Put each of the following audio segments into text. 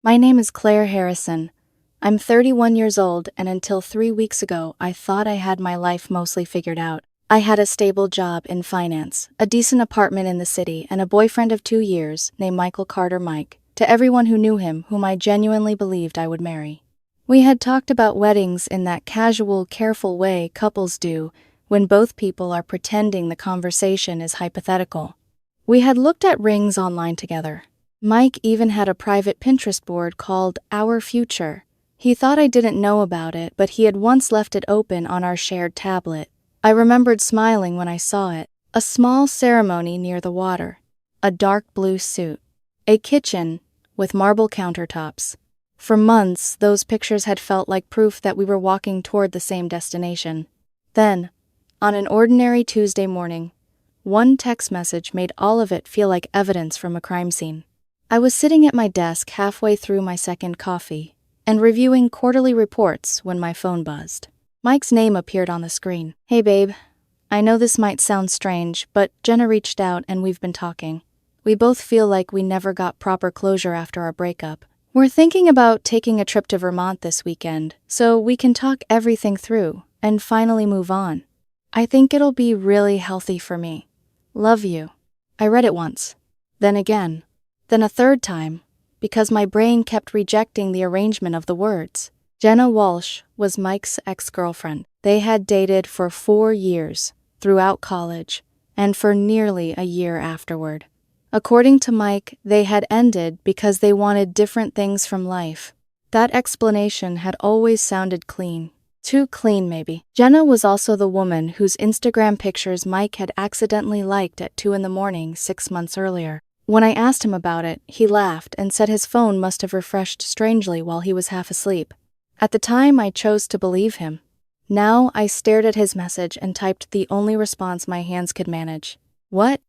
My name is Claire Harrison. I'm 31 years old, and until 3 weeks ago, I thought I had my life mostly figured out. I had a stable job in finance, a decent apartment in the city, and a boyfriend of 2 years named Michael Carter Mike, to everyone who knew him, whom I genuinely believed I would marry. We had talked about weddings in that casual, careful way couples do when both people are pretending the conversation is hypothetical. We had looked at rings online together. Mike even had a private Pinterest board called Our Future. He thought I didn't know about it, but he had once left it open on our shared tablet. I remembered smiling when I saw it. A small ceremony near the water. A dark blue suit. A kitchen with marble countertops. For months, those pictures had felt like proof that we were walking toward the same destination. Then, on an ordinary Tuesday morning, one text message made all of it feel like evidence from a crime scene. I was sitting at my desk halfway through my second coffee and reviewing quarterly reports when my phone buzzed. Mike's name appeared on the screen. "Hey babe, I know this might sound strange, but Jenna reached out and we've been talking. We both feel like we never got proper closure after our breakup. We're thinking about taking a trip to Vermont this weekend, so we can talk everything through and finally move on. I think it'll be really healthy for me. Love you." I read it once, then again, then a third time, because my brain kept rejecting the arrangement of the words. Jenna Walsh was Mike's ex-girlfriend. They had dated for 4 years, throughout college, and for nearly a year afterward. According to Mike, they had ended because they wanted different things from life. That explanation had always sounded clean. Too clean, maybe. Jenna was also the woman whose Instagram pictures Mike had accidentally liked at 2 a.m. 6 months earlier. When I asked him about it, he laughed and said his phone must have refreshed strangely while he was half asleep. At the time, I chose to believe him. Now, I stared at his message and typed the only response my hands could manage. "What?"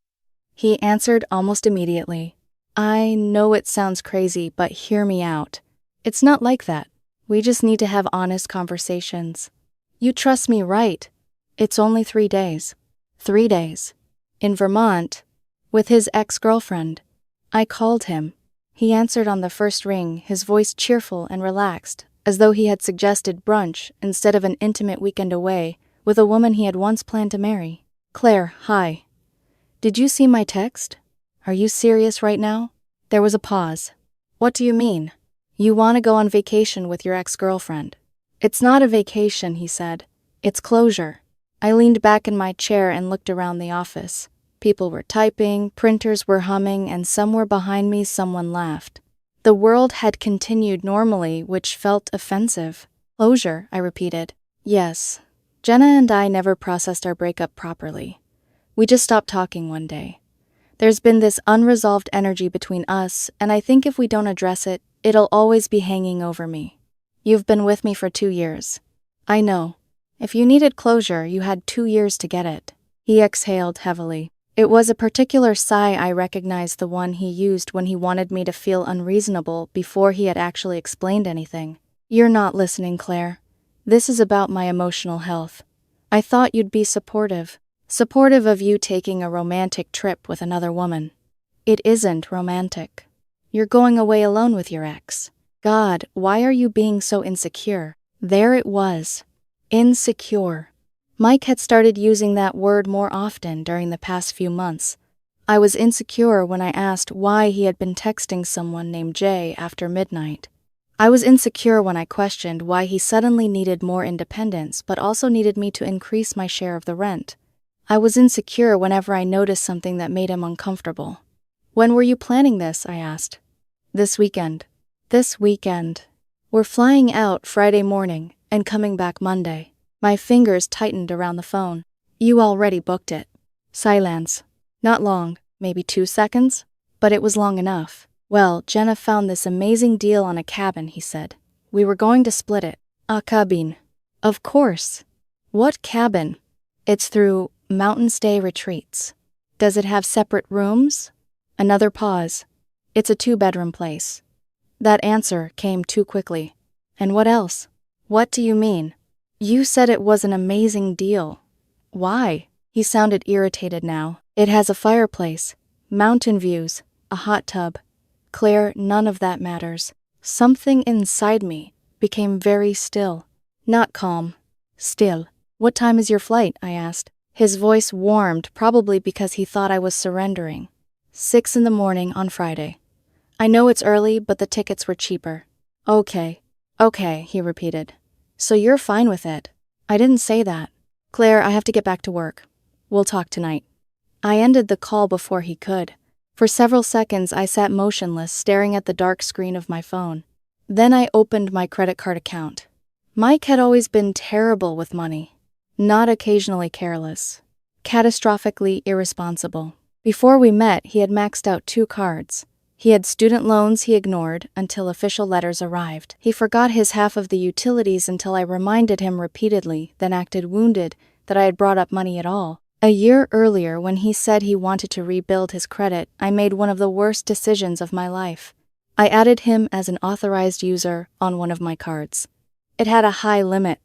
He answered almost immediately. "I know it sounds crazy, but hear me out. It's not like that. We just need to have honest conversations. You trust me, right? It's only 3 days. 3 days. In Vermont, with his ex-girlfriend." I called him. He answered on the first ring, his voice cheerful and relaxed, as though he had suggested brunch instead of an intimate weekend away with a woman he had once planned to marry. "Claire, hi. Did you see my text? Are you serious right now?" There was a pause. "What do you mean? You want to go on vacation with your ex-girlfriend?" "It's not a vacation," he said. "It's closure." I leaned back in my chair and looked around the office. People were typing, printers were humming, and somewhere behind me someone laughed. The world had continued normally, which felt offensive. "Closure," I repeated. "Yes. Jenna and I never processed our breakup properly. We just stopped talking one day. There's been this unresolved energy between us, and I think if we don't address it, it'll always be hanging over me. You've been with me for 2 years. I know. If you needed closure, you had 2 years to get it." He exhaled heavily. It was a particular sigh I recognized, the one he used when he wanted me to feel unreasonable before he had actually explained anything. "You're not listening, Claire. This is about my emotional health. I thought you'd be supportive. Supportive of you taking a romantic trip with another woman. It isn't romantic. You're going away alone with your ex. God, why are you being so insecure?" There it was. Insecure. Mike had started using that word more often during the past few months. I was insecure when I asked why he had been texting someone named Jay after midnight. I was insecure when I questioned why he suddenly needed more independence but also needed me to increase my share of the rent. I was insecure whenever I noticed something that made him uncomfortable. "When were you planning this?" I asked. "This weekend." "This weekend. We're flying out Friday morning and coming back Monday." My fingers tightened around the phone. "You already booked it." Silence. Not long, maybe 2 seconds, but it was long enough. "Well, Jenna found this amazing deal on a cabin," he said. "We were going to split it." "A cabin." "Of course." "What cabin?" "It's through Mountain Stay Retreats." "Does it have separate rooms?" Another pause. "It's a 2-bedroom place." That answer came too quickly. "And what else?" "What do you mean?" "You said it was an amazing deal. Why?" He sounded irritated now. "It has a fireplace, mountain views, a hot tub." "Claire, none of that matters. Something inside me became very still. Not calm. Still. "What time is your flight?" I asked. His voice warmed, probably because he thought I was surrendering. 6 in the morning on Friday. "I know it's early, but the tickets were cheaper." Okay, he repeated. "So you're fine with it?" I didn't say that. "Claire, I have to get back to work. We'll talk tonight." I ended the call before he could. For several seconds I sat motionless, staring at the dark screen of my phone. Then I opened my credit card account. Mike had always been terrible with money. Not occasionally careless. Catastrophically irresponsible. Before we met, he had maxed out 2 cards. He had student loans he ignored until official letters arrived. He forgot his half of the utilities until I reminded him repeatedly, then acted wounded that I had brought up money at all. A year earlier, when he said he wanted to rebuild his credit, I made one of the worst decisions of my life. I added him as an authorized user on one of my cards. It had a high limit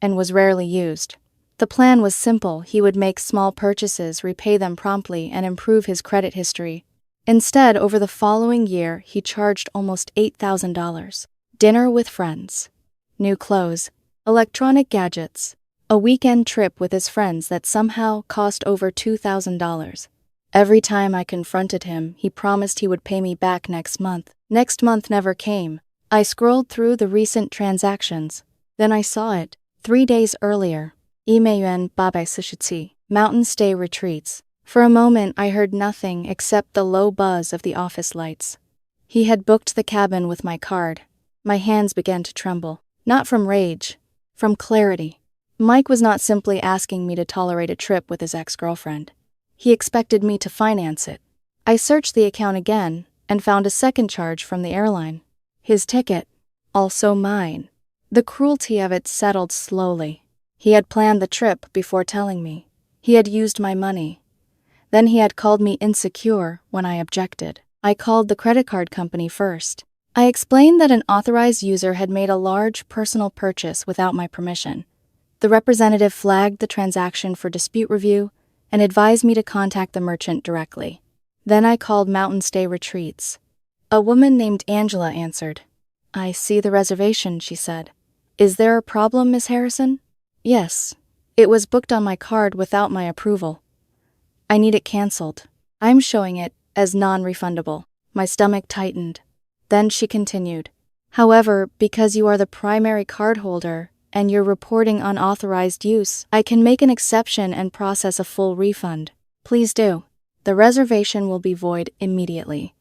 and was rarely used. The plan was simple. He would make small purchases, repay them promptly, and improve his credit history. Instead, over the following year, he charged almost $8,000. Dinner with friends, new clothes, electronic gadgets, a weekend trip with his friends that somehow cost over $2,000. Every time I confronted him, he promised he would pay me back next month. Next month never came. I scrolled through the recent transactions. Then I saw it. 3 days earlier. Imeyuan Babai Sushitsi, mountain stay retreats. For a moment I heard nothing except the low buzz of the office lights. He had booked the cabin with my card. My hands began to tremble. Not from rage, from clarity. Mike was not simply asking me to tolerate a trip with his ex-girlfriend. He expected me to finance it. I searched the account again and found a second charge from the airline. His ticket, also mine. The cruelty of it settled slowly. He had planned the trip before telling me. He had used my money. Then he had called me insecure when I objected. I called the credit card company first. I explained that an authorized user had made a large personal purchase without my permission. The representative flagged the transaction for dispute review and advised me to contact the merchant directly. Then I called Mountain Stay Retreats. A woman named Angela answered. "I see the reservation," she said. "Is there a problem, Miss Harrison?" "Yes. It was booked on my card without my approval. I need it canceled. I'm showing it as non-refundable." My stomach tightened. Then she continued. "However, because you are the primary cardholder and you're reporting unauthorized use, I can make an exception and process a full refund. Please do. The reservation will be void immediately.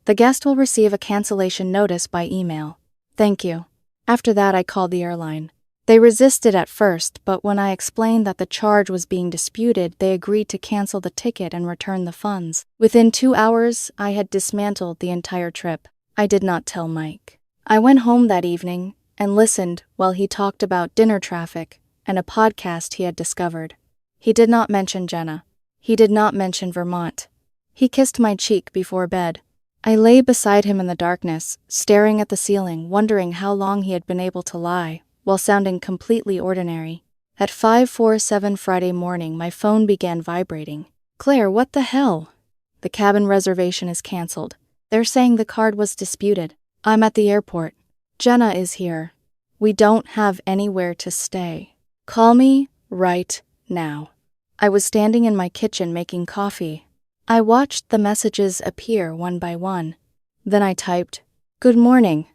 The guest will receive a cancellation notice by email. Thank you." After that, I called the airline. They resisted at first, but when I explained that the charge was being disputed, they agreed to cancel the ticket and return the funds. Within 2 hours, I had dismantled the entire trip. I did not tell Mike. I went home that evening and listened while he talked about dinner traffic and a podcast he had discovered. He did not mention Jenna. He did not mention Vermont. He kissed my cheek before bed. I lay beside him in the darkness, staring at the ceiling, wondering how long he had been able to lie, while sounding completely ordinary. At 5:47 Friday morning, my phone began vibrating. "Claire, what the hell?" "The cabin reservation is canceled. They're saying the card was disputed. I'm at the airport. Jenna is here. We don't have anywhere to stay. Call me right now." I was standing in my kitchen making coffee. I watched the messages appear one by one. Then I typed, "Good morning.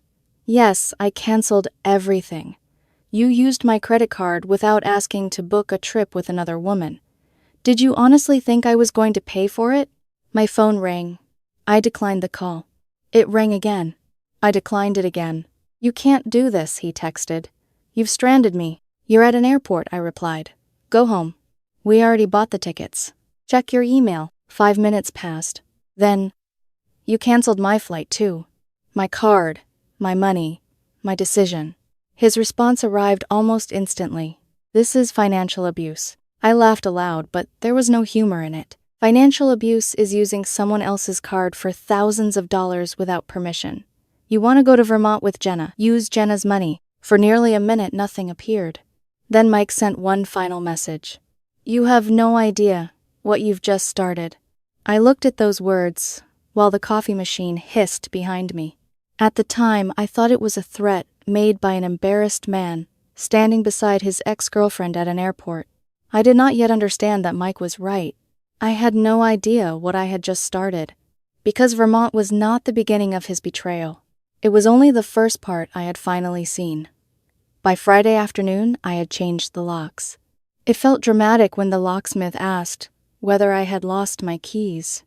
Yes, I canceled everything. You used my credit card without asking to book a trip with another woman. Did you honestly think I was going to pay for it?" My phone rang. I declined the call. It rang again. I declined it again. "You can't do this," he texted. "You've stranded me." "You're at an airport," I replied. "Go home. We already bought the tickets. Check your email." 5 minutes passed. Then, "You canceled my flight too. My card, my money, my decision." His response arrived almost instantly. "This is financial abuse." I laughed aloud, but there was no humor in it. Financial abuse is using someone else's card for thousands of dollars without permission. "You want to go to Vermont with Jenna. Use Jenna's money." For nearly a minute, nothing appeared. Then Mike sent one final message. "You have no idea what you've just started." I looked at those words while the coffee machine hissed behind me. At the time, I thought it was a threat made by an embarrassed man standing beside his ex-girlfriend at an airport. I did not yet understand that Mike was right. I had no idea what I had just started, because Vermont was not the beginning of his betrayal. It was only the first part I had finally seen. By Friday afternoon, I had changed the locks. It felt dramatic when the locksmith asked whether I had lost my keys.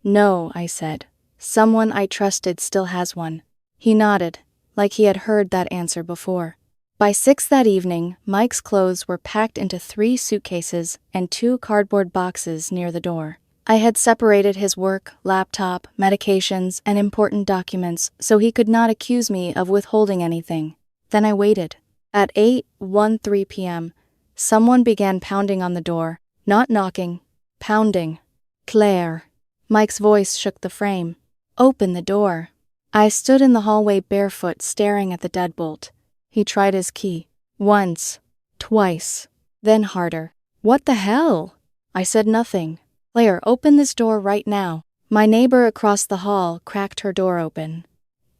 No, I said. Someone I trusted still has one. He nodded, like he had heard that answer before. By 6 that evening, Mike's clothes were packed into 3 suitcases and 2 cardboard boxes near the door. I had separated his work, laptop, medications, and important documents so he could not accuse me of withholding anything. Then I waited. At 8:13 p.m., someone began pounding on the door. Not knocking, pounding. Claire. Mike's voice shook the frame. Open the door. I stood in the hallway barefoot, staring at the deadbolt. He tried his key. Once. Twice. Then harder. What the hell? I said nothing. Claire, open this door right now. My neighbor across the hall cracked her door open.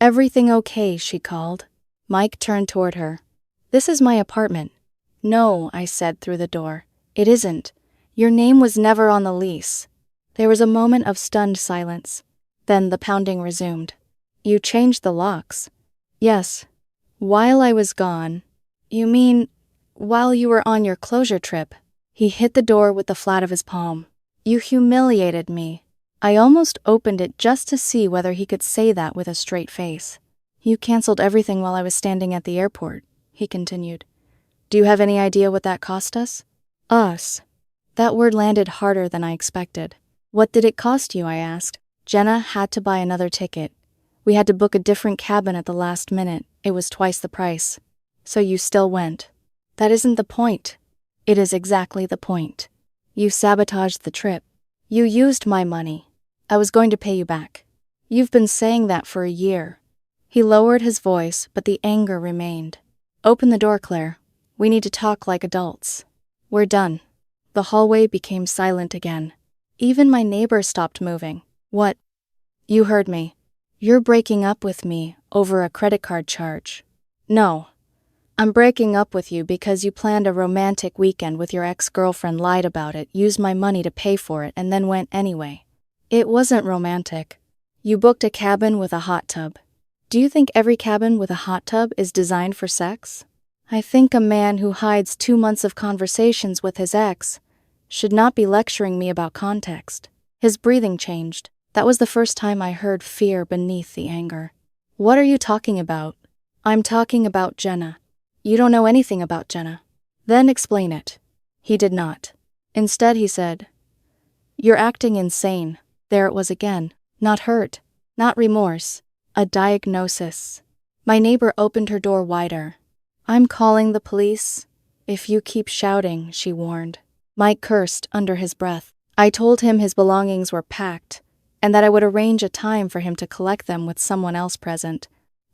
Everything okay? She called. Mike turned toward her. This is my apartment. No, I said through the door. It isn't. Your name was never on the lease. There was a moment of stunned silence. Then the pounding resumed. You changed the locks. Yes. While I was gone. You mean, while you were on your closure trip? He hit the door with the flat of his palm. You humiliated me. I almost opened it just to see whether he could say that with a straight face. You canceled everything while I was standing at the airport, he continued. Do you have any idea what that cost us? Us. That word landed harder than I expected. What did it cost you? I asked. Jenna had to buy another ticket. We had to book a different cabin at the last minute. It was twice the price. So you still went. That isn't the point. It is exactly the point. You sabotaged the trip. You used my money. I was going to pay you back. You've been saying that for a year. He lowered his voice, but the anger remained. Open the door, Claire. We need to talk like adults. We're done. The hallway became silent again. Even my neighbor stopped moving. What? You heard me. You're breaking up with me over a credit card charge. No. I'm breaking up with you because you planned a romantic weekend with your ex-girlfriend, lied about it, used my money to pay for it, and then went anyway. It wasn't romantic. You booked a cabin with a hot tub. Do you think every cabin with a hot tub is designed for sex? I think a man who hides 2 months of conversations with his ex should not be lecturing me about context. His breathing changed. That was the first time I heard fear beneath the anger. What are you talking about? I'm talking about Jenna. You don't know anything about Jenna. Then explain it. He did not. Instead, he said, You're acting insane. There it was again. Not hurt. Not remorse. A diagnosis. My neighbor opened her door wider. I'm calling the police. If you keep shouting, she warned. Mike cursed under his breath. I told him his belongings were packed, and that I would arrange a time for him to collect them with someone else present.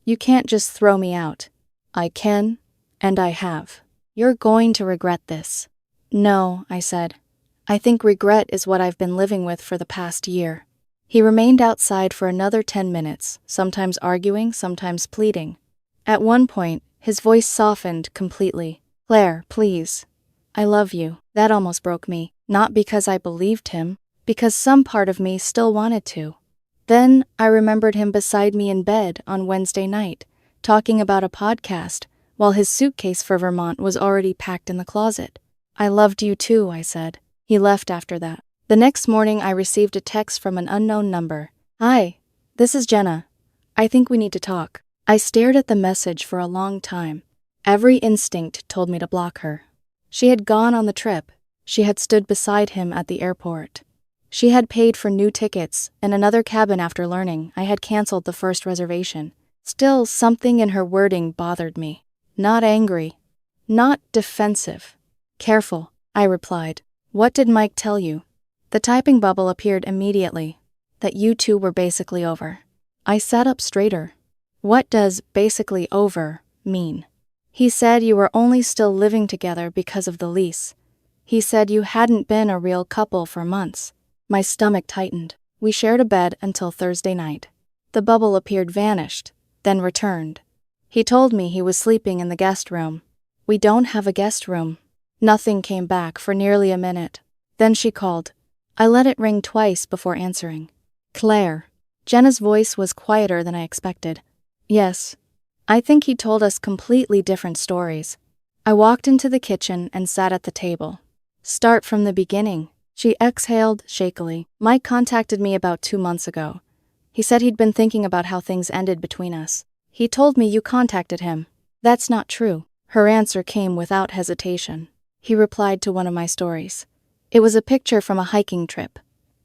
You can't just throw me out. I can, and I have. You're going to regret this. No, I said. I think regret is what I've been living with for the past year. He remained outside for another 10 minutes, sometimes arguing, sometimes pleading. At one point, his voice softened completely. Claire, please. I love you. That almost broke me. Not because I believed him, because some part of me still wanted to. Then I remembered him beside me in bed on Wednesday night, talking about a podcast, while his suitcase for Vermont was already packed in the closet. I loved you too, I said. He left after that. The next morning I received a text from an unknown number. Hi, this is Jenna. I think we need to talk. I stared at the message for a long time. Every instinct told me to block her. She had gone on the trip. She had stood beside him at the airport. She had paid for new tickets and another cabin after learning I had canceled the first reservation. Still, something in her wording bothered me. Not angry. Not defensive. Careful, I replied. What did Mike tell you? The typing bubble appeared immediately. That you two were basically over. I sat up straighter. What does basically over mean? He said you were only still living together because of the lease. He said you hadn't been a real couple for months. My stomach tightened. We shared a bed until Thursday night. The bubble appeared vanished. then returned. He told me he was sleeping in the guest room. We don't have a guest room. Nothing came back for nearly a minute. Then she called. I let it ring twice before answering. Claire. Jenna's voice was quieter than I expected. Yes. I think he told us completely different stories. I walked into the kitchen and sat at the table. Start from the beginning. She exhaled shakily. Mike contacted me about 2 months ago. He said he'd been thinking about how things ended between us. He told me you contacted him. That's not true. Her answer came without hesitation. He replied to one of my stories. It was a picture from a hiking trip.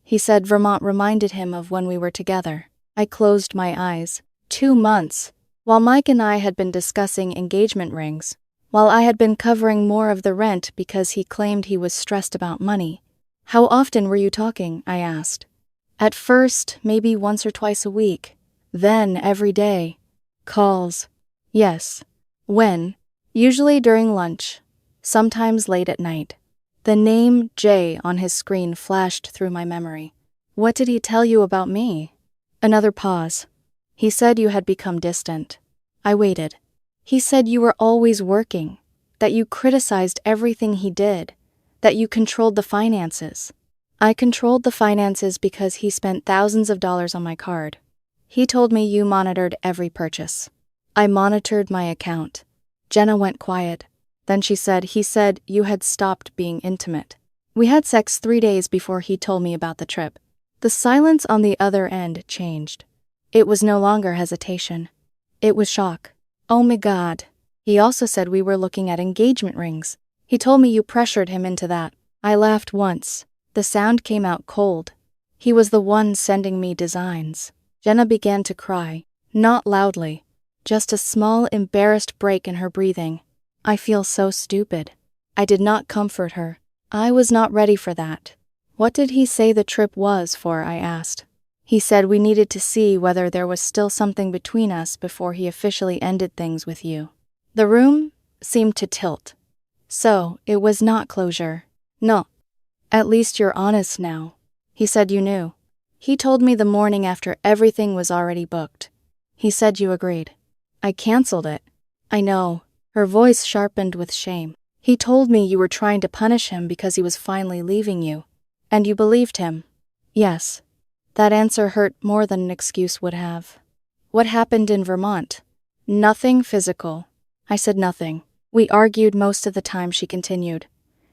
He said Vermont reminded him of when we were together. I closed my eyes. 2 months. While Mike and I had been discussing engagement rings, while I had been covering more of the rent because he claimed he was stressed about money. How often were you talking? I asked. At first, maybe once or twice a week. Then every day. Calls. Yes. When? Usually during lunch. Sometimes late at night. The name Jay on his screen flashed through my memory. What did he tell you about me? Another pause. He said you had become distant. I waited. He said you were always working, that you criticized everything he did, that you controlled the finances. I controlled the finances because he spent thousands of dollars on my card. He told me you monitored every purchase. I monitored my account. Jenna went quiet. Then she said he said you had stopped being intimate. We had sex 3 days before he told me about the trip. The silence on the other end changed. It was no longer hesitation. It was shock. Oh my God. He also said we were looking at engagement rings. He told me you pressured him into that. I laughed once. The sound came out cold. He was the one sending me designs. Jenna began to cry. Not loudly. Just a small, embarrassed break in her breathing. I feel so stupid. I did not comfort her. I was not ready for that. What did he say the trip was for? I asked. He said we needed to see whether there was still something between us before he officially ended things with you. The room seemed to tilt. So, it was not closure. No. At least you're honest now. He said you knew. He told me the morning after everything was already booked. He said you agreed. I canceled it. I know. Her voice sharpened with shame. He told me you were trying to punish him because he was finally leaving you. And you believed him. Yes. That answer hurt more than an excuse would have. What happened in Vermont? Nothing physical. I said nothing. We argued most of the time, she continued.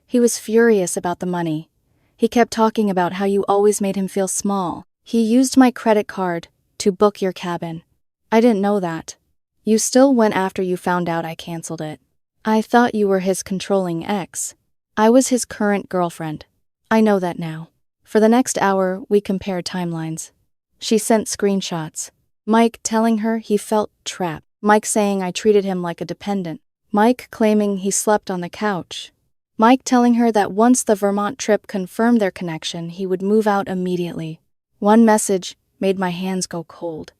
He was furious about the money. He kept talking about how you always made him feel small. He used my credit card to book your cabin. I didn't know that. You still went after you found out I canceled it. I thought you were his controlling ex. I was his current girlfriend. I know that now. For the next hour, we compared timelines. She sent screenshots. Mike telling her he felt trapped. Mike saying I treated him like a dependent. Mike claiming he slept on the couch. Mike telling her that once the Vermont trip confirmed their connection, he would move out immediately. One message made my hands go cold.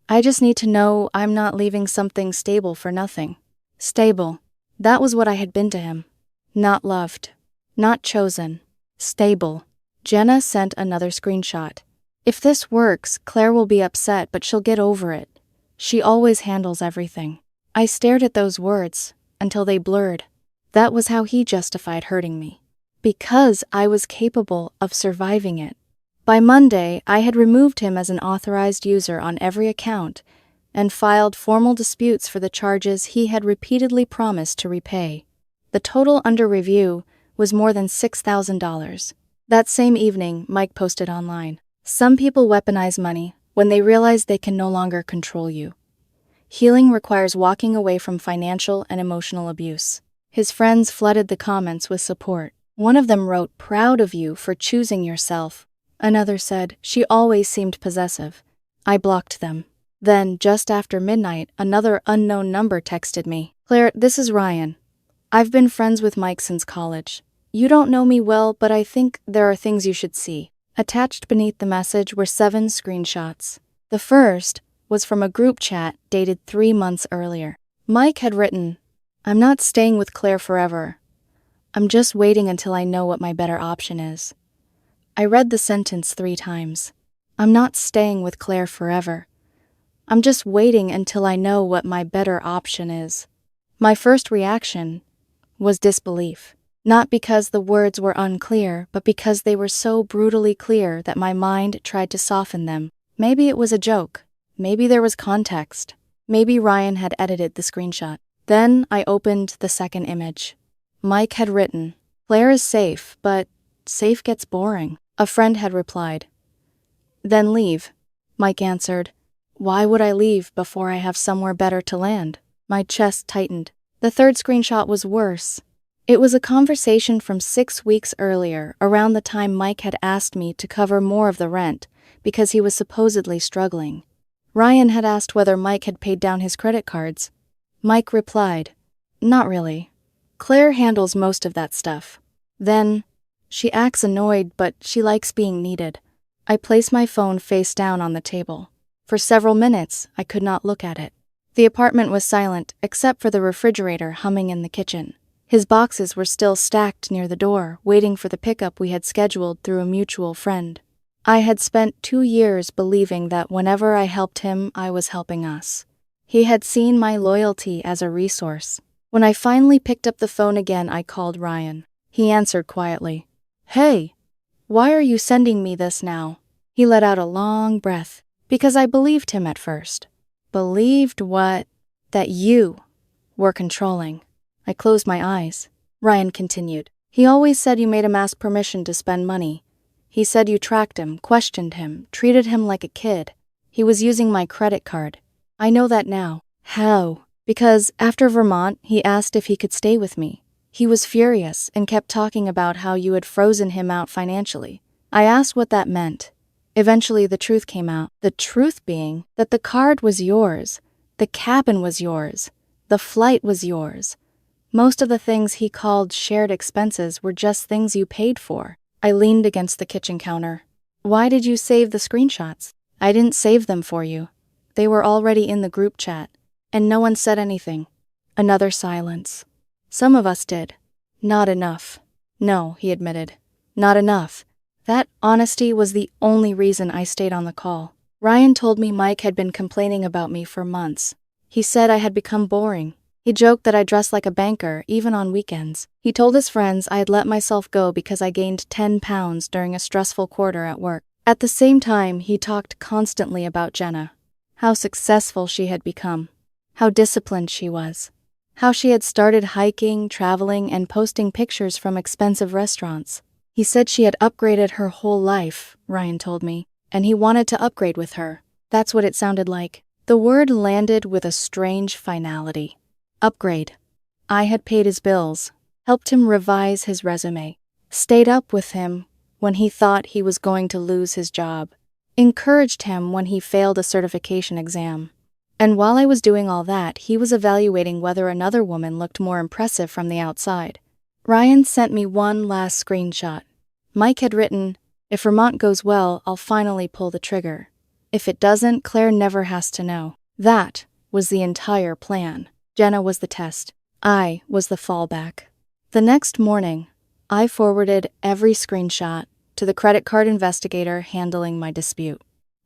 I just need to know I'm not leaving something stable for nothing. Stable. That was what I had been to him. Not loved. Not chosen. Stable. Jenna sent another screenshot. If this works, Claire will be upset, but she'll get over it. She always handles everything. I stared at those words until they blurred. That was how he justified hurting me. Because I was capable of surviving it. By Monday, I had removed him as an authorized user on every account and filed formal disputes for the charges he had repeatedly promised to repay. The total under review was more than $6,000. That same evening, Mike posted online. Some people weaponize money when they realize they can no longer control you. Healing requires walking away from financial and emotional abuse. His friends flooded the comments with support. One of them wrote, "Proud of you for choosing yourself." Another said, "She always seemed possessive." I blocked them. Then, just after midnight, another unknown number texted me. "Claire, this is Ryan. I've been friends with Mike since college. You don't know me well, but I think there are things you should see." Attached beneath the message were 7 screenshots. The first was from a group chat dated 3 months earlier. Mike had written, "I'm not staying with Claire forever. I'm just waiting until I know what my better option is." I read the sentence 3 times. I'm not staying with Claire forever. I'm just waiting until I know what my better option is." My first reaction was disbelief. Not because the words were unclear, but because they were so brutally clear that my mind tried to soften them. Maybe it was a joke. Maybe there was context. Maybe Ryan had edited the screenshot. Then I opened the second image. Mike had written, "Claire is safe, but safe gets boring." A friend had replied, "Then leave." Mike answered, "Why would I leave before I have somewhere better to land?" My chest tightened. The third screenshot was worse. It was a conversation from 6 weeks earlier, around the time Mike had asked me to cover more of the rent because he was supposedly struggling. Ryan had asked whether Mike had paid down his credit cards. Mike replied, "Not really. Claire handles most of that stuff. Then, she acts annoyed, but she likes being needed." I placed my phone face down on the table. For several minutes, I could not look at it. The apartment was silent, except for the refrigerator humming in the kitchen. His boxes were still stacked near the door, waiting for the pickup we had scheduled through a mutual friend. I had spent 2 years believing that whenever I helped him, I was helping us. He had seen my loyalty as a resource. When I finally picked up the phone again, I called Ryan. He answered quietly, "Hey, why are you sending me this now?" He let out a long breath, because I believed him at first. Believed what? That you were controlling. I closed my eyes. Ryan continued, "He always said you made him ask permission to spend money. He said you tracked him, questioned him, treated him like a kid. He was using my credit card. I know that now." "How?" "Because after Vermont, he asked if he could stay with me. He was furious and kept talking about how you had frozen him out financially. I asked what that meant. Eventually, the truth came out. The truth being that the card was yours, the cabin was yours, the flight was yours. Most of the things he called shared expenses were just things you paid for." I leaned against the kitchen counter. "Why did you save the screenshots?" "I didn't save them for you. They were already in the group chat, and no one said anything." Another silence. "Some of us did. Not enough." "No," he admitted. "Not enough." That honesty was the only reason I stayed on the call. Ryan told me Mike had been complaining about me for months. He said I had become boring. He joked that I dressed like a banker, even on weekends. He told his friends I had let myself go because I gained 10 pounds during a stressful quarter at work. At the same time, he talked constantly about Jenna. How successful she had become. How disciplined she was. How she had started hiking, traveling, and posting pictures from expensive restaurants. He said she had upgraded her whole life, Ryan told me, and he wanted to upgrade with her. That's what it sounded like. The word landed with a strange finality. Upgrade. I had paid his bills, helped him revise his resume, stayed up with him when he thought he was going to lose his job, encouraged him when he failed a certification exam. And while I was doing all that, he was evaluating whether another woman looked more impressive from the outside. Ryan sent me one last screenshot. Mike had written, "If Vermont goes well, I'll finally pull the trigger. If it doesn't, Claire never has to know." That was the entire plan. Jenna was the test. I was the fallback. The next morning, I forwarded every screenshot to the credit card investigator handling my dispute.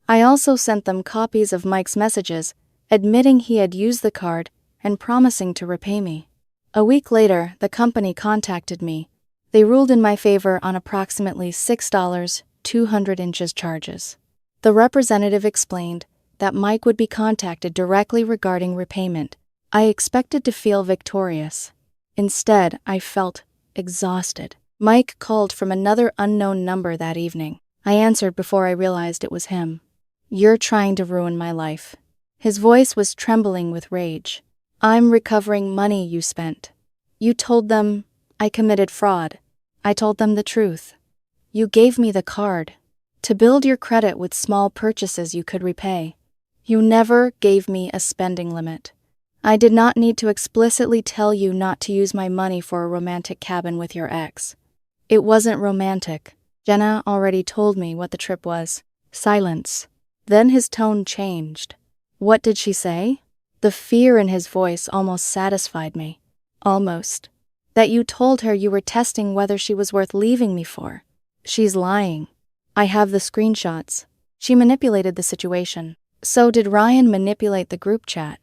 I also sent them copies of Mike's messages, admitting he had used the card and promising to repay me. A week later, the company contacted me. They ruled in my favor on approximately $6, 200 inches charges. The representative explained that Mike would be contacted directly regarding repayment. I expected to feel victorious. Instead, I felt exhausted. Mike called from another unknown number that evening. I answered before I realized it was him. "You're trying to ruin my life." His voice was trembling with rage. "I'm recovering money you spent. You told them I committed fraud. I told them the truth. You gave me the card to build your credit with small purchases you could repay. You never gave me a spending limit. I did not need to explicitly tell you not to use my money for a romantic cabin with your ex. It wasn't romantic. Jenna already told me what the trip was." Silence. Then his tone changed. "What did she say?" The fear in his voice almost satisfied me. "Almost. That you told her you were testing whether she was worth leaving me for." "She's lying. I have the screenshots. She manipulated the situation." So did Ryan manipulate the group chat?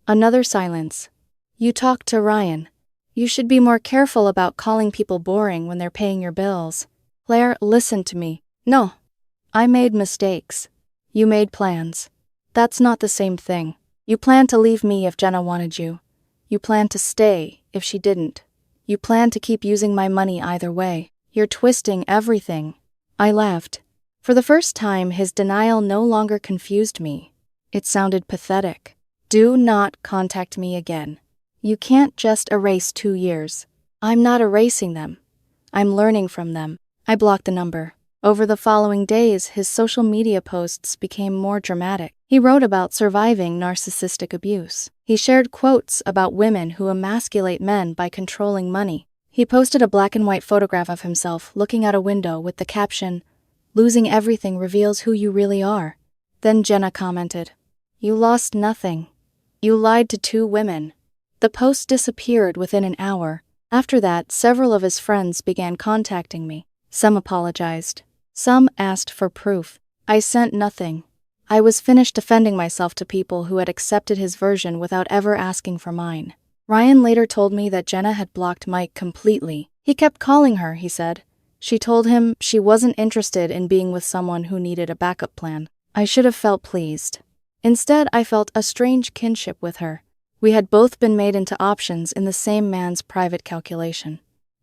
Another silence. You talked to Ryan. You should be more careful about calling people boring when they're paying your bills. Claire, listen to me. No. I made mistakes. You made plans. That's not the same thing. You planned to leave me if Jenna wanted you. You planned to stay if she didn't. You planned to keep using my money either way. You're twisting everything. I laughed. For the first time, his denial no longer confused me. It sounded pathetic. Do not contact me again. You can't just erase 2 years. I'm not erasing them. I'm learning from them. I blocked the number. Over the following days, his social media posts became more dramatic. He wrote about surviving narcissistic abuse. He shared quotes about women who emasculate men by controlling money. He posted a black and white photograph of himself looking out a window with the caption, "Losing everything reveals who you really are." Then Jenna commented, "You lost nothing. You lied to 2 women." The post disappeared within an hour. After that, several of his friends began contacting me. Some apologized. Some asked for proof. I sent nothing. I was finished defending myself to people who had accepted his version without ever asking for mine. Ryan later told me that Jenna had blocked Mike completely. He kept calling her, he said. She told him she wasn't interested in being with someone who needed a backup plan. I should have felt pleased. Instead, I felt a strange kinship with her. We had both been made into options in the same man's private calculation.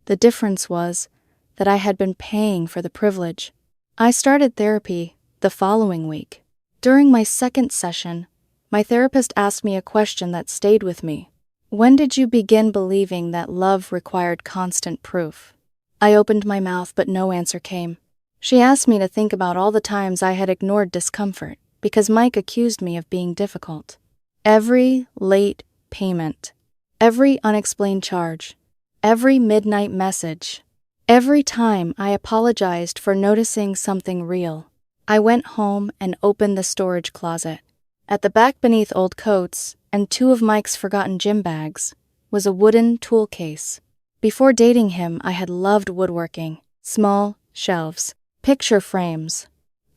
The difference was that I had been paying for the privilege. I started therapy the following week. During my second session, my therapist asked me a question that stayed with me. When did you begin believing that love required constant proof? I opened my mouth, but no answer came. She asked me to think about all the times I had ignored discomfort because Mike accused me of being difficult. Every late payment, every unexplained charge, every midnight message, every time I apologized for noticing something real. I went home and opened the storage closet. At the back, beneath old coats and 2 of Mike's forgotten gym bags, was a wooden tool case. Before dating him, I had loved woodworking, small shelves, picture frames,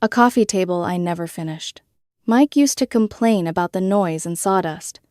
a coffee table I never finished. Mike used to complain about the noise and sawdust.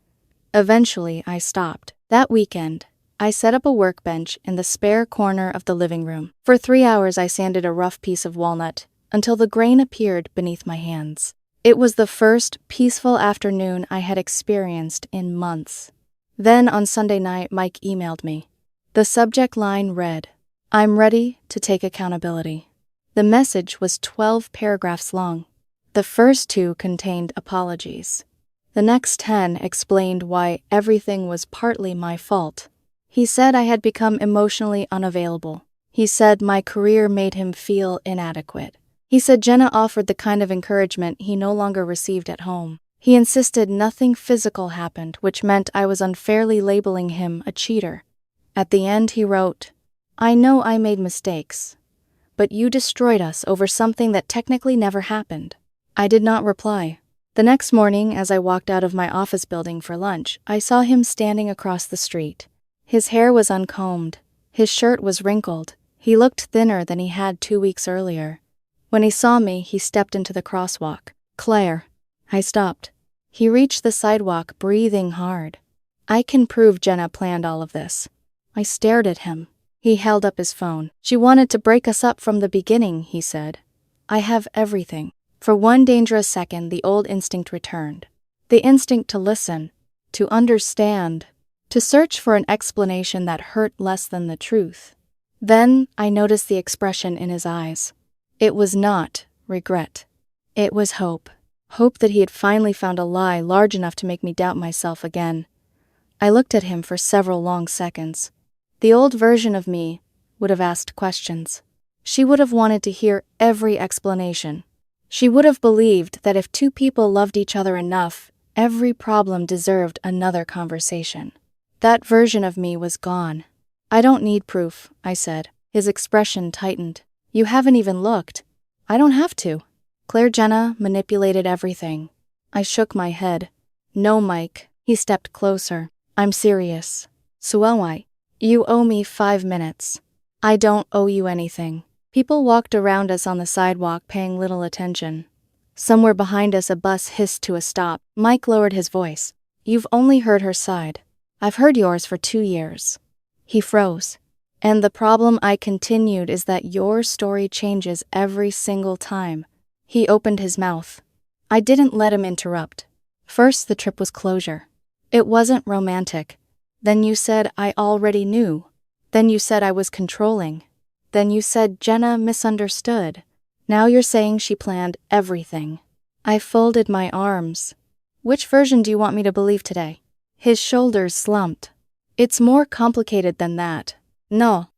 Eventually, I stopped. That weekend, I set up a workbench in the spare corner of the living room. For 3 hours, I sanded a rough piece of walnut until the grain appeared beneath my hands. It was the first peaceful afternoon I had experienced in months. Then on Sunday night, Mike emailed me. The subject line read, "I'm ready to take accountability." The message was 12 paragraphs long. The first 2 contained apologies. The next 10 explained why everything was partly my fault. He said I had become emotionally unavailable. He said my career made him feel inadequate. He said Jenna offered the kind of encouragement he no longer received at home. He insisted nothing physical happened, which meant I was unfairly labeling him a cheater. At the end, he wrote, "I know I made mistakes, but you destroyed us over something that technically never happened." I did not reply. The next morning, as I walked out of my office building for lunch, I saw him standing across the street. His hair was uncombed. His shirt was wrinkled. He looked thinner than he had 2 weeks earlier. When he saw me, he stepped into the crosswalk. "Claire." I stopped. He reached the sidewalk, breathing hard. "I can prove Jenna planned all of this." I stared at him. He held up his phone. "She wanted to break us up from the beginning," he said. "I have everything." For one dangerous second, the old instinct returned. The instinct to listen, to understand, to search for an explanation that hurt less than the truth. Then I noticed the expression in his eyes. It was not regret. It was hope. Hope that he had finally found a lie large enough to make me doubt myself again. I looked at him for several long seconds. The old version of me would have asked questions. She would have wanted to hear every explanation. She would have believed that if 2 people loved each other enough, every problem deserved another conversation. That version of me was gone. "I don't need proof," I said. His expression tightened. "You haven't even looked." "I don't have to." Claire, Jenna manipulated everything. I shook my head. "No, Mike." He stepped closer. "I'm serious. So am I. You owe me 5 minutes. I don't owe you anything." People walked around us on the sidewalk, paying little attention. Somewhere behind us, a bus hissed to a stop. Mike lowered his voice. You've only heard her side. I've heard yours for 2 years. He froze. And the problem, I continued, is that your story changes every single time. He opened his mouth. I didn't let him interrupt. First, the trip was closure. It wasn't romantic. Then you said I already knew. Then you said I was controlling. Then you said Jenna misunderstood. Now you're saying she planned everything. I folded my arms. Which version do you want me to believe today? His shoulders slumped. It's more complicated than that. No,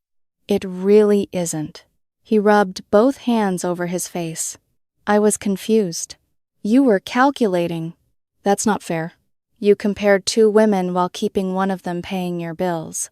it really isn't. He rubbed both hands over his face. I was confused. You were calculating. That's not fair. You compared 2 women while keeping one of them paying your bills.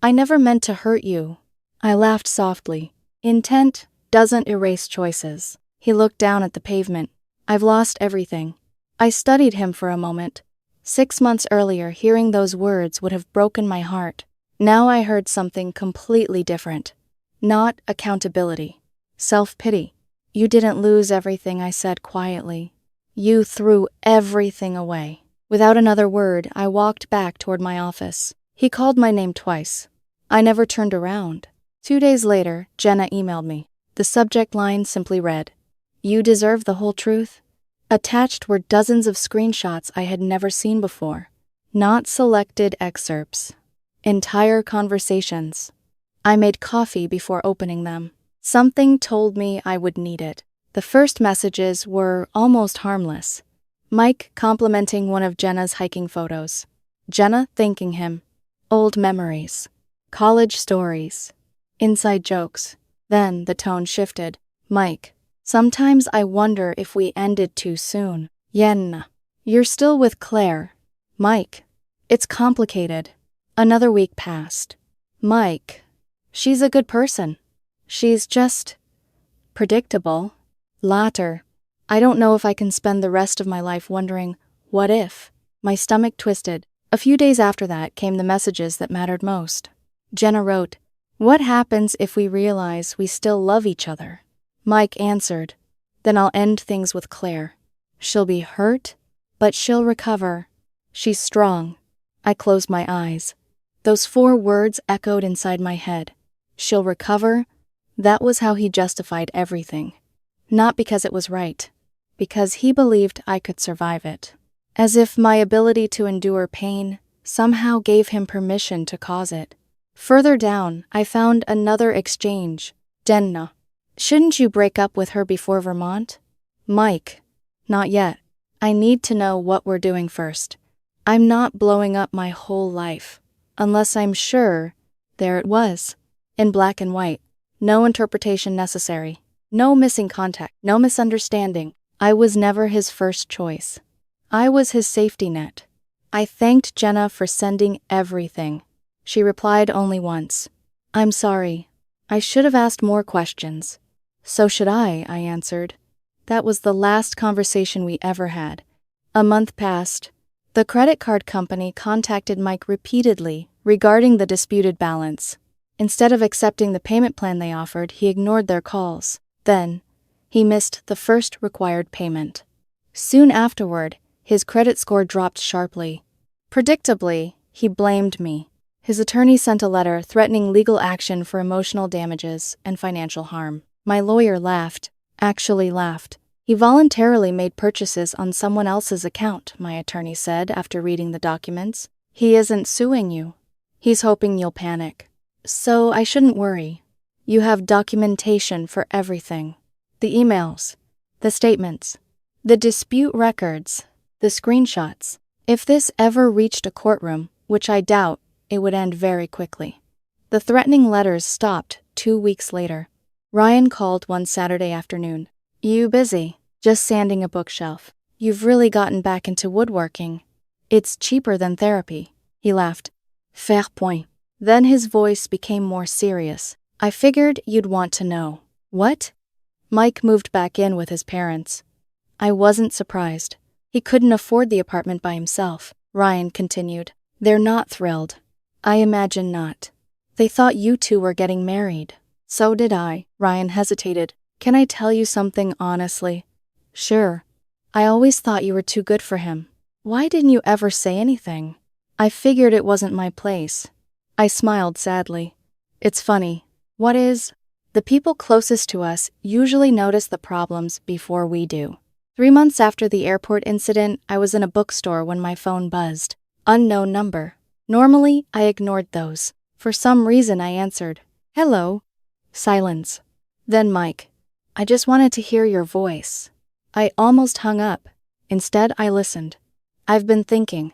I never meant to hurt you. I laughed softly. Intent doesn't erase choices. He looked down at the pavement. I've lost everything. I studied him for a moment. 6 months earlier, hearing those words would have broken my heart. Now I heard something completely different. Not accountability. Self-pity. You didn't lose everything, I said quietly. You threw everything away. Without another word, I walked back toward my office. He called my name twice. I never turned around. 2 days later, Jenna emailed me. The subject line simply read, "You deserve the whole truth." Attached were dozens of screenshots I had never seen before. Not selected excerpts. Entire conversations. I made coffee before opening them. Something told me I would need it. The first messages were almost harmless. Mike complimenting one of Jenna's hiking photos. Jenna thanking him. Old memories. College stories. Inside jokes. Then the tone shifted. Mike, sometimes I wonder if we ended too soon. Yenna, you're still with Claire. Mike, it's complicated. Another week passed. Mike, she's a good person. She's just predictable. Latter, I don't know if I can spend the rest of my life wondering, what if? My stomach twisted. A few days after that came the messages that mattered most. Jenna wrote, "What happens if we realize we still love each other?" Mike answered, "Then I'll end things with Claire. She'll be hurt, but she'll recover. She's strong." I closed my eyes. Those 4 words echoed inside my head. She'll recover. That was how he justified everything. Not because it was right, because he believed I could survive it. As if my ability to endure pain somehow gave him permission to cause it. Further down, I found another exchange. Jenna, shouldn't you break up with her before Vermont? Mike, not yet. I need to know what we're doing first. I'm not blowing up my whole life. Unless I'm sure. There it was. In black and white. No interpretation necessary. No missing contact. No misunderstanding. I was never his first choice. I was his safety net. I thanked Jenna for sending everything. She replied only once. I'm sorry. I should have asked more questions. So should I answered. That was the last conversation we ever had. A month passed. The credit card company contacted Mike repeatedly regarding the disputed balance. Instead of accepting the payment plan they offered, he ignored their calls. Then, he missed the first required payment. Soon afterward, his credit score dropped sharply. Predictably, he blamed me. His attorney sent a letter threatening legal action for emotional damages and financial harm. My lawyer laughed, actually laughed. He voluntarily made purchases on someone else's account, my attorney said after reading the documents. He isn't suing you. He's hoping you'll panic. So I shouldn't worry. You have documentation for everything. The emails, the statements, the dispute records, the screenshots. If this ever reached a courtroom, which I doubt, it would end very quickly. The threatening letters stopped 2 weeks later. Ryan called one Saturday afternoon. You busy? Just sanding a bookshelf. You've really gotten back into woodworking. It's cheaper than therapy. He laughed. Fair point. Then his voice became more serious. I figured you'd want to know. What? Mike moved back in with his parents. I wasn't surprised. He couldn't afford the apartment by himself. Ryan continued. They're not thrilled. I imagine not. They thought you two were getting married. So did I. Ryan hesitated. Can I tell you something honestly? Sure. I always thought you were too good for him. Why didn't you ever say anything? I figured it wasn't my place. I smiled sadly. It's funny. What is? The people closest to us usually notice the problems before we do. 3 months after the airport incident, I was in a bookstore when my phone buzzed. Unknown number. Normally, I ignored those. For some reason, I answered. Hello. Silence. Then Mike. I just wanted to hear your voice. I almost hung up. Instead, I listened. I've been thinking.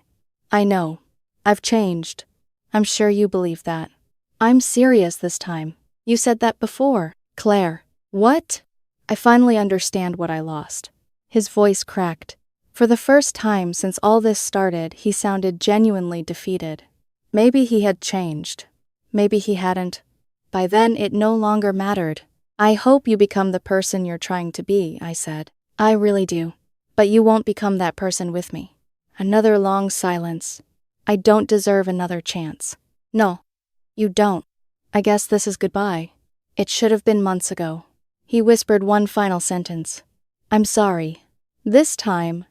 I know. I've changed. I'm sure you believe that. I'm serious this time. You said that before. Claire. What? I finally understand what I lost. His voice cracked. For the first time since all this started, he sounded genuinely defeated. Maybe he had changed. Maybe he hadn't. By then, it no longer mattered. I hope you become the person you're trying to be, I said. I really do. But you won't become that person with me. Another long silence. I don't deserve another chance. No, you don't. I guess this is goodbye. It should have been months ago. He whispered one final sentence. I'm sorry. This time,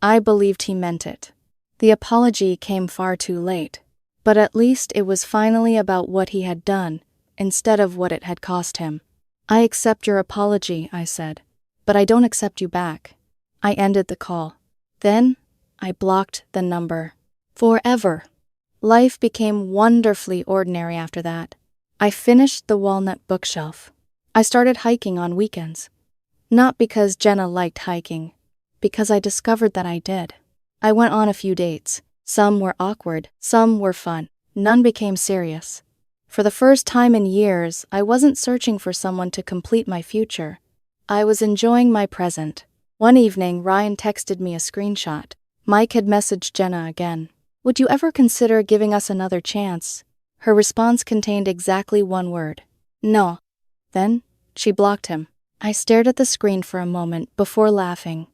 I believed he meant it. The apology came far too late. But at least it was finally about what he had done, instead of what it had cost him. I accept your apology, I said. But I don't accept you back. I ended the call. Then, I blocked the number. Forever. Life became wonderfully ordinary after that. I finished the walnut bookshelf. I started hiking on weekends. Not because Jenna liked hiking, because I discovered that I did. I went on a few dates. Some were awkward, some were fun. None became serious. For the first time in years, I wasn't searching for someone to complete my future. I was enjoying my present. One evening, Ryan texted me a screenshot. Mike had messaged Jenna again. Would you ever consider giving us another chance? Her response contained exactly one word. No. Then, she blocked him. I stared at the screen for a moment before laughing.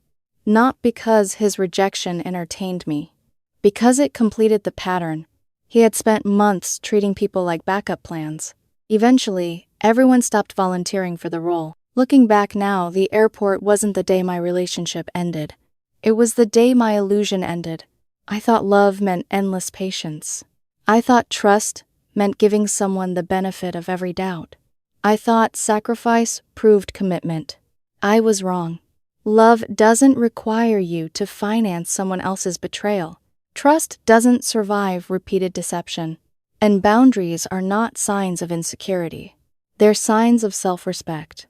Not because his rejection entertained me. Because it completed the pattern. He had spent months treating people like backup plans. Eventually, everyone stopped volunteering for the role. Looking back now, the airport wasn't the day my relationship ended. It was the day my illusion ended. I thought love meant endless patience. I thought trust meant giving someone the benefit of every doubt. I thought sacrifice proved commitment. I was wrong. Love doesn't require you to finance someone else's betrayal. Trust doesn't survive repeated deception. And boundaries are not signs of insecurity. They're signs of self-respect.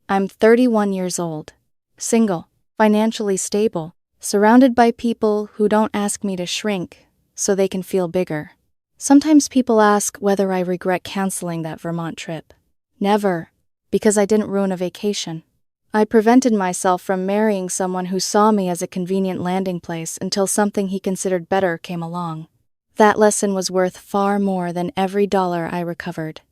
I'm 31 years old, single, financially stable, surrounded by people who don't ask me to shrink so they can feel bigger. Sometimes people ask whether I regret canceling that Vermont trip. Never, because I didn't ruin a vacation. I prevented myself from marrying someone who saw me as a convenient landing place until something he considered better came along. That lesson was worth far more than every dollar I recovered.